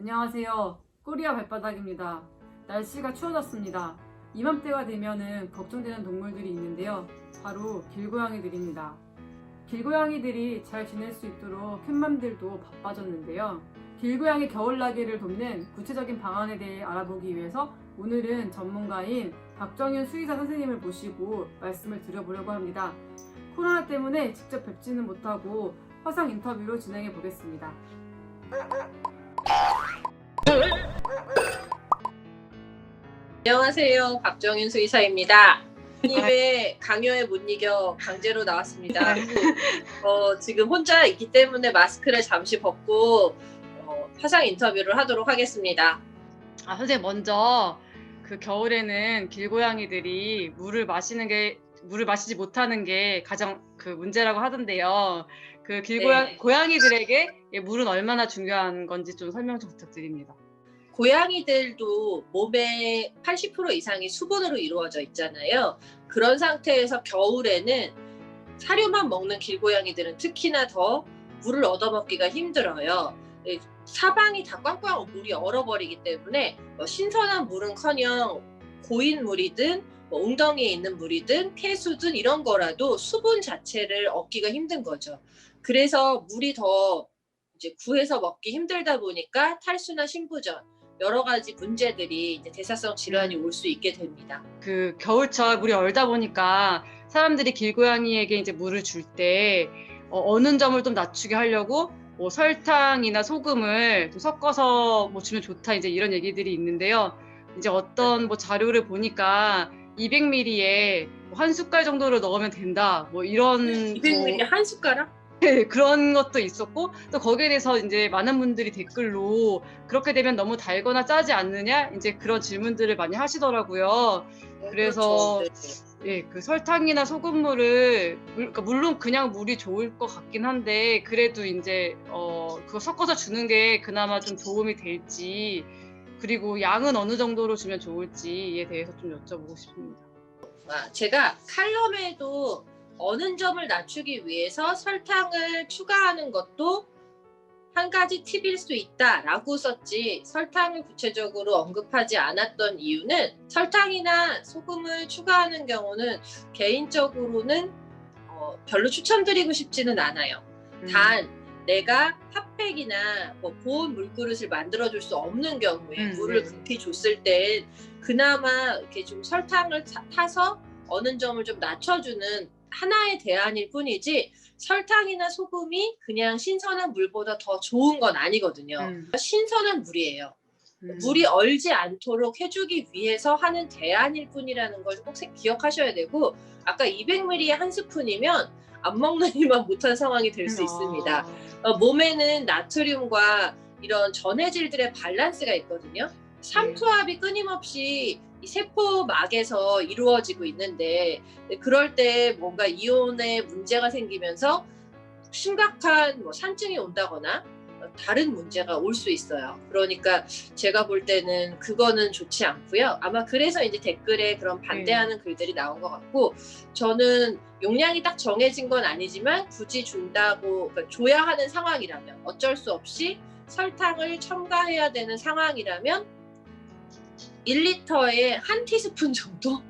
안녕하세요. 코리아 발바닥입니다. 날씨가 추워졌습니다. 이맘때가 되면은 걱정되는 동물들이 있는데요. 바로 길고양이들입니다. 길고양이들이 잘 지낼 수 있도록 캣맘들도 바빠졌는데요. 길고양이 겨울나기를 돕는 구체적인 방안에 대해 알아보기 위해서 오늘은 전문가인 박정윤 수의사 선생님을 모시고 말씀을 드려보려고 합니다. 코로나 때문에 직접 뵙지는 못하고 화상 인터뷰로 진행해 보겠습니다. 안녕하세요. 박정윤 수의사입니다. 님의 강요에 못 이겨 강제로 나왔습니다. 지금 혼자 있기 때문에 마스크를 잠시 벗고 화상 인터뷰를 하도록 하겠습니다. 선생님 먼저 그 겨울에는 길고양이들이 물을 마시지 못하는 게 가장 그 문제라고 하던데요. 그 고양이들에게 물은 얼마나 중요한 건지 좀 설명 좀 부탁드립니다. 고양이들도 몸의 80% 이상이 수분으로 이루어져 있잖아요. 그런 상태에서 겨울에는 사료만 먹는 길고양이들은 특히나 더 물을 얻어먹기가 힘들어요. 사방이 다 꽝꽝 물이 얼어버리기 때문에 신선한 물은커녕 고인 물이든 웅덩이에 있는 물이든 폐수든 이런 거라도 수분 자체를 얻기가 힘든 거죠. 그래서 물이 더 이제 구해서 먹기 힘들다 보니까 탈수나 신부전 여러 가지 문제들이 이제 대사성 질환이 올 수 있게 됩니다. 그 겨울철 물이 얼다 보니까 사람들이 길고양이에게 이제 물을 줄 때 어느 점을 좀 낮추게 하려고 설탕이나 소금을 좀 섞어서 주면 좋다 이제 이런 얘기들이 있는데요. 이제 어떤 자료를 보니까 200ml에 한 숟갈 정도를 넣으면 된다. 이런 200ml 한 숟가락? 네, 그런 것도 있었고 또 거기에 대해서 이제 많은 분들이 댓글로 그렇게 되면 너무 달거나 짜지 않느냐 이제 그런 질문들을 많이 하시더라고요. 그래서 그렇죠. 네. 그 설탕이나 소금물을 그러니까 물론 그냥 물이 좋을 것 같긴 한데 그래도 이제 그거 섞어서 주는 게 그나마 좀 도움이 될지 그리고 양은 어느 정도로 주면 좋을지에 대해서 좀 여쭤보고 싶습니다. 제가 칼럼에도 어느 점을 낮추기 위해서 설탕을 추가하는 것도 한 가지 팁일 수 있다라고 썼지 설탕을 구체적으로 언급하지 않았던 이유는 설탕이나 소금을 추가하는 경우는 개인적으로는 별로 추천드리고 싶지는 않아요. 단 내가 핫팩이나 보온 물그릇을 만들어줄 수 없는 경우에 물을 급히 줬을 땐 그나마 이렇게 좀 설탕을 타서 어느 점을 좀 낮춰주는 하나의 대안일 뿐이지 설탕이나 소금이 그냥 신선한 물보다 더 좋은 건 아니거든요. 신선한 물이에요. 물이 얼지 않도록 해주기 위해서 하는 대안일 뿐이라는 걸 꼭 기억하셔야 되고 아까 200ml에 한 스푼이면 안 먹는 이만 못한 상황이 될 수 있습니다. 몸에는 나트륨과 이런 전해질들의 밸런스가 있거든요. 삼투압이 끊임없이 이 세포막에서 이루어지고 있는데 그럴 때 뭔가 이온에 문제가 생기면서 심각한 산증이 온다거나 다른 문제가 올 수 있어요. 그러니까 제가 볼 때는 그거는 좋지 않고요. 아마 그래서 이제 댓글에 그런 반대하는 글들이 나온 것 같고 저는 용량이 딱 정해진 건 아니지만 굳이 준다고 그러니까 줘야 하는 상황이라면 어쩔 수 없이 설탕을 첨가해야 되는 상황이라면 1리터에 한 티스푼 정도?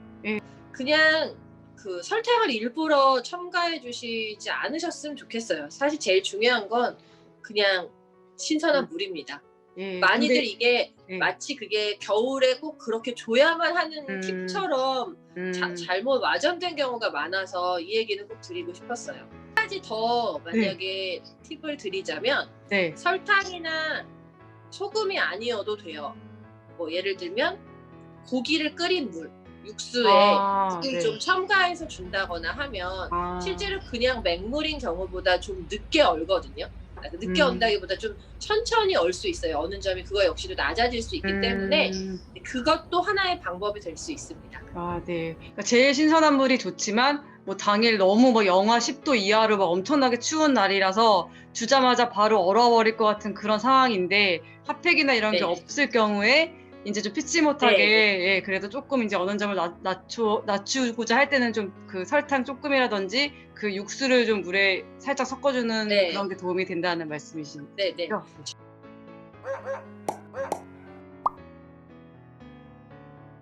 그냥 그 설탕을 일부러 첨가해 주시지 않으셨으면 좋겠어요. 사실 제일 중요한 건 그냥 신선한 물입니다. 많이들 이게 마치 그게 겨울에 꼭 그렇게 줘야만 하는 팁처럼 잘못 와전된 경우가 많아서 이 얘기는 꼭 드리고 싶었어요. 한 가지 더 만약에 팁을 드리자면 설탕이나 소금이 아니어도 돼요. 예를 들면 고기를 끓인 물, 육수에 물을 좀 첨가해서 준다거나 하면 실제로 그냥 맹물인 경우보다 좀 늦게 얼거든요. 늦게 온다기보다 좀 천천히 얼 수 있어요. 어느 점이 그거 역시도 낮아질 수 있기 때문에 그것도 하나의 방법이 될 수 있습니다. 네. 그러니까 제일 신선한 물이 좋지만 당일 너무 영하 10도 이하로 엄청나게 추운 날이라서 주자마자 바로 얼어버릴 것 같은 그런 상황인데 핫팩이나 이런 게 없을 경우에 이제 좀 피치 못하게 그래도 조금 이제 어느 점을 낮추고자 할 때는 좀 그 설탕 조금이라든지 그 육수를 좀 물에 살짝 섞어주는 그런 게 도움이 된다는 말씀이시죠? 네.